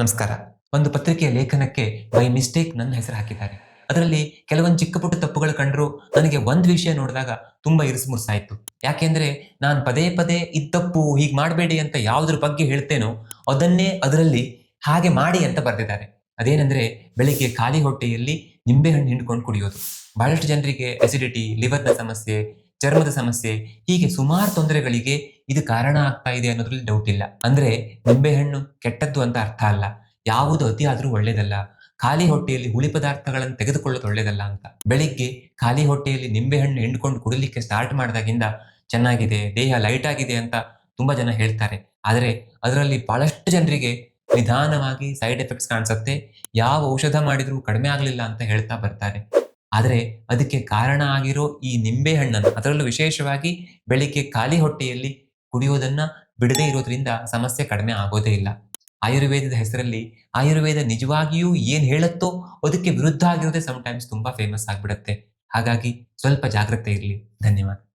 ನಮಸ್ಕಾರ. ಒಂದು ಪತ್ರಿಕೆಯ ಲೇಖನಕ್ಕೆ ಬೈ ಮಿಸ್ಟೇಕ್ ನನ್ನ ಹೆಸರು ಹಾಕಿದ್ದಾರೆ. ಅದರಲ್ಲಿ ಕೆಲವೊಂದು ಚಿಕ್ಕ ಪುಟ್ಟ ತಪ್ಪುಗಳು ಕಂಡ್ರು ನನಗೆ ಒಂದು ವಿಷಯ ನೋಡಿದಾಗ ತುಂಬಾ ಇರಿಸುಮುರುಸಾಯ್ತು. ಯಾಕೆಂದ್ರೆ ನಾನು ಪದೇ ಪದೇ ಇದ್ ತಪ್ಪು ಹೀಗೆ ಮಾಡಬೇಡಿ ಅಂತ ಯಾವುದ್ರ ಬಗ್ಗೆ ಹೇಳ್ತೇನೋ ಅದನ್ನೇ ಅದರಲ್ಲಿ ಹಾಗೆ ಮಾಡಿ ಅಂತ ಬರೆದಿದ್ದಾರೆ. ಅದೇನೆಂದ್ರೆ ಬೆಳಿಗ್ಗೆ ಖಾಲಿ ಹೊಟ್ಟೆಯಲ್ಲಿ ನಿಂಬೆಹಣ್ಣು ಹಿಂಡ್ಕೊಂಡು ಕುಡಿಯೋದು. ಬಹಳಷ್ಟು ಜನರಿಗೆ ಅಸಿಡಿಟಿ, ಲಿವರ್‌ನ ಸಮಸ್ಯೆ, ಚರ್ಮದ ಸಮಸ್ಯೆ ಹೀಗೆ ಸುಮಾರು ತೊಂದರೆಗಳಿಗೆ ಇದು ಕಾರಣ ಆಗ್ತಾ ಇದೆ ಅನ್ನೋದ್ರಲ್ಲಿ ಡೌಟ್ ಇಲ್ಲ. ಅಂದ್ರೆ ನಿಂಬೆಹಣ್ಣು ಕೆಟ್ಟದ್ದು ಅಂತ ಅರ್ಥ ಅಲ್ಲ. ಯಾವುದು ಅತಿ ಆದ್ರೂ ಒಳ್ಳೇದಲ್ಲ. ಖಾಲಿ ಹೊಟ್ಟೆಯಲ್ಲಿ ಹುಳಿ ಪದಾರ್ಥಗಳನ್ನು ತೆಗೆದುಕೊಳ್ಳೋದು ಒಳ್ಳೇದಲ್ಲ ಅಂತ. ಬೆಳಿಗ್ಗೆ ಖಾಲಿ ಹೊಟ್ಟೆಯಲ್ಲಿ ನಿಂಬೆಹಣ್ಣು ಹಿಂಡ್ಕೊಂಡು ಕುಡಿಲಿಕ್ಕೆ ಸ್ಟಾರ್ಟ್ ಮಾಡಿದಾಗಿಂದ ಚೆನ್ನಾಗಿದೆ, ದೇಹ ಲೈಟ್ ಆಗಿದೆ ಅಂತ ತುಂಬಾ ಜನ ಹೇಳ್ತಾರೆ. ಆದರೆ ಅದರಲ್ಲಿ ಬಹಳಷ್ಟು ಜನರಿಗೆ ನಿಧಾನವಾಗಿ ಸೈಡ್ ಎಫೆಕ್ಟ್ಸ್ ಕಾಣಿಸುತ್ತೆ. ಯಾವ ಔಷಧ ಮಾಡಿದ್ರೂ ಕಡಿಮೆ ಆಗಲಿಲ್ಲ ಅಂತ ಹೇಳ್ತಾ ಬರ್ತಾರೆ. ಆದರೆ ಅದಕ್ಕೆ ಕಾರಣ ಆಗಿರೋ ಈ ನಿಂಬೆ ಹಣ್ಣನ್ನು ಅದರಲ್ಲೂ ವಿಶೇಷವಾಗಿ ಬೆಳಿಗ್ಗೆ ಖಾಲಿ ಹೊಟ್ಟೆಯಲ್ಲಿ ಕುಡಿಯೋದನ್ನ ಬಿಡದೇ ಇರೋದ್ರಿಂದ ಸಮಸ್ಯೆ ಕಡಿಮೆ ಆಗೋದೇ ಇಲ್ಲ. ಆಯುರ್ವೇದದ ಹೆಸರಲ್ಲಿ ಆಯುರ್ವೇದ ನಿಜವಾಗಿಯೂ ಏನ್ ಹೇಳುತ್ತೋ ಅದಕ್ಕೆ ವಿರುದ್ಧ ಆಗಿರೋದೇ ಸಮ್‌ಟೈಮ್ಸ್ ತುಂಬಾ ಫೇಮಸ್ ಆಗ್ಬಿಡುತ್ತೆ. ಹಾಗಾಗಿ ಸ್ವಲ್ಪ ಜಾಗ್ರತೆ ಇರ್ಲಿ. ಧನ್ಯವಾದ.